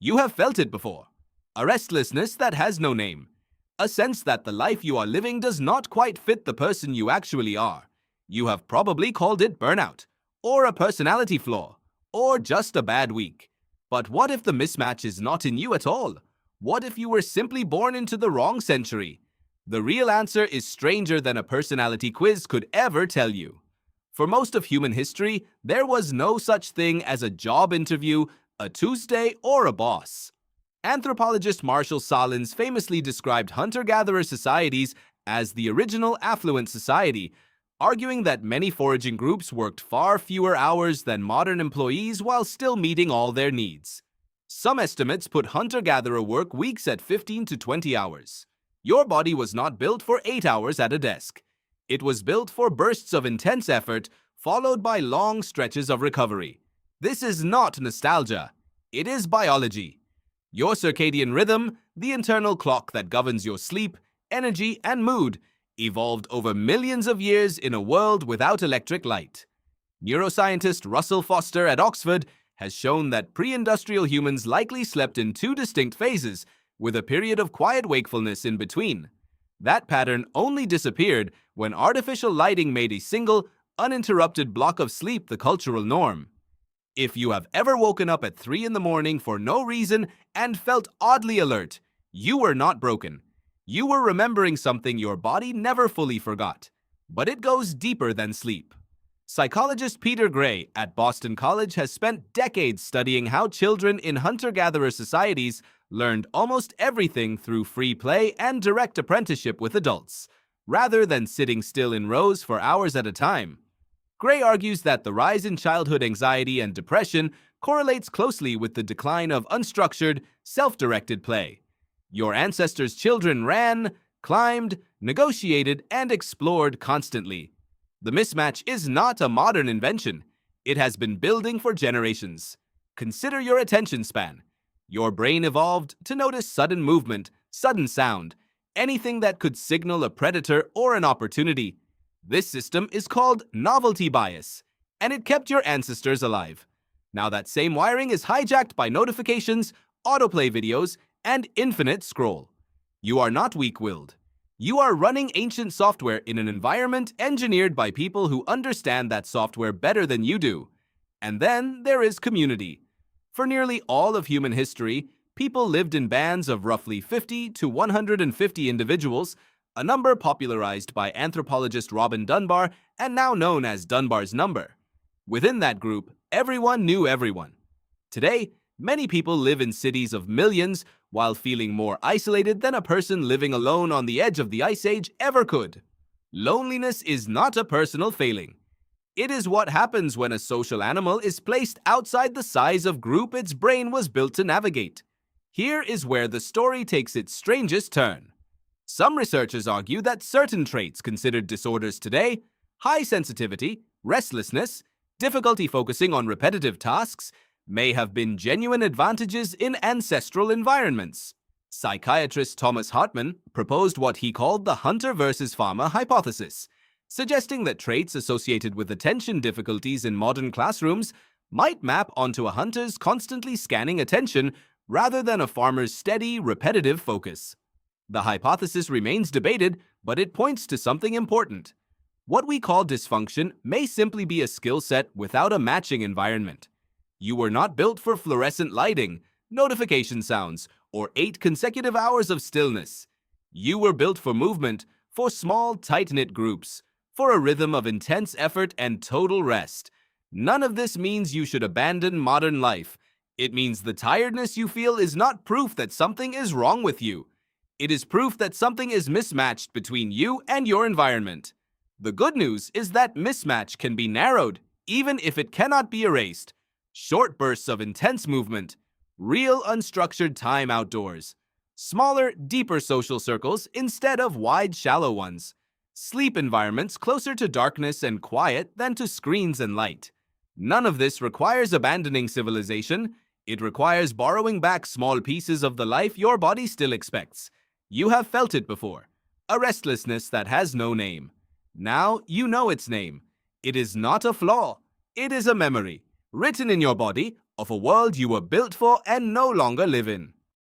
You have felt it before. A restlessness that has no name. A sense that the life you are living does not quite fit the person you actually are. You have probably called it burnout, or a personality flaw, or just a bad week. But what if the mismatch is not in you at all? What if you were simply born into the wrong century? The real answer is stranger than a personality quiz could ever tell you. For most of human history, there was no such thing as a job interview, a Tuesday, or a boss. Anthropologist Marshall Salins famously described hunter-gatherer societies as the original affluent society, arguing that many foraging groups worked far fewer hours than modern employees while still meeting all their needs. Some estimates put hunter-gatherer work weeks at 15 to 20 hours. Your body was not built for 8 hours at a desk. It was built for bursts of intense effort, followed by long stretches of recovery. This is not nostalgia. It is biology. Your circadian rhythm, the internal clock that governs your sleep, energy, and mood, evolved over millions of years in a world without electric light. Neuroscientist Russell Foster at Oxford has shown that pre-industrial humans likely slept in two distinct phases, with a period of quiet wakefulness in between. That pattern only disappeared when artificial lighting made a single, uninterrupted block of sleep the cultural norm. If you have ever woken up at 3 in the morning for no reason and felt oddly alert, you were not broken. You were remembering something your body never fully forgot. But it goes deeper than sleep. Psychologist Peter Gray at Boston College has spent decades studying how children in hunter-gatherer societies learned almost everything through free play and direct apprenticeship with adults, rather than sitting still in rows for hours at a time. Gray argues that the rise in childhood anxiety and depression correlates closely with the decline of unstructured, self-directed play. Your ancestors' children ran, climbed, negotiated, and explored constantly. The mismatch is not a modern invention. It has been building for generations. Consider your attention span. Your brain evolved to notice sudden movement, sudden sound, anything that could signal a predator or an opportunity. This system is called novelty bias, and it kept your ancestors alive. Now that same wiring is hijacked by notifications, autoplay videos, and infinite scroll. You are not weak-willed. You are running ancient software in an environment engineered by people who understand that software better than you do. And then there is community. For nearly all of human history, people lived in bands of roughly 50 to 150 individuals, a number popularized by anthropologist Robin Dunbar and now known as Dunbar's number. Within that group, everyone knew everyone. Today, many people live in cities of millions while feeling more isolated than a person living alone on the edge of the ice age ever could. Loneliness is not a personal failing. It is what happens when a social animal is placed outside the size of group its brain was built to navigate. Here is where the story takes its strangest turn. Some researchers argue that certain traits considered disorders today, high sensitivity, restlessness, difficulty focusing on repetitive tasks, may have been genuine advantages in ancestral environments. Psychiatrist Thomas Hartman proposed what he called the hunter versus farmer hypothesis, suggesting that traits associated with attention difficulties in modern classrooms might map onto a hunter's constantly scanning attention rather than a farmer's steady, repetitive focus. The hypothesis remains debated, but it points to something important. What we call dysfunction may simply be a skill set without a matching environment. You were not built for fluorescent lighting, notification sounds, or 8 consecutive hours of stillness. You were built for movement, for small, tight-knit groups, for a rhythm of intense effort and total rest. None of this means you should abandon modern life. It means the tiredness you feel is not proof that something is wrong with you. It is proof that something is mismatched between you and your environment. The good news is that mismatch can be narrowed, even if it cannot be erased. Short bursts of intense movement, real unstructured time outdoors, smaller, deeper social circles instead of wide, shallow ones, sleep environments closer to darkness and quiet than to screens and light. None of this requires abandoning civilization. It requires borrowing back small pieces of the life your body still expects. You have felt it before, a restlessness that has no name. Now you know its name. It is not a flaw. It is a memory, written in your body, of a world you were built for and no longer live in.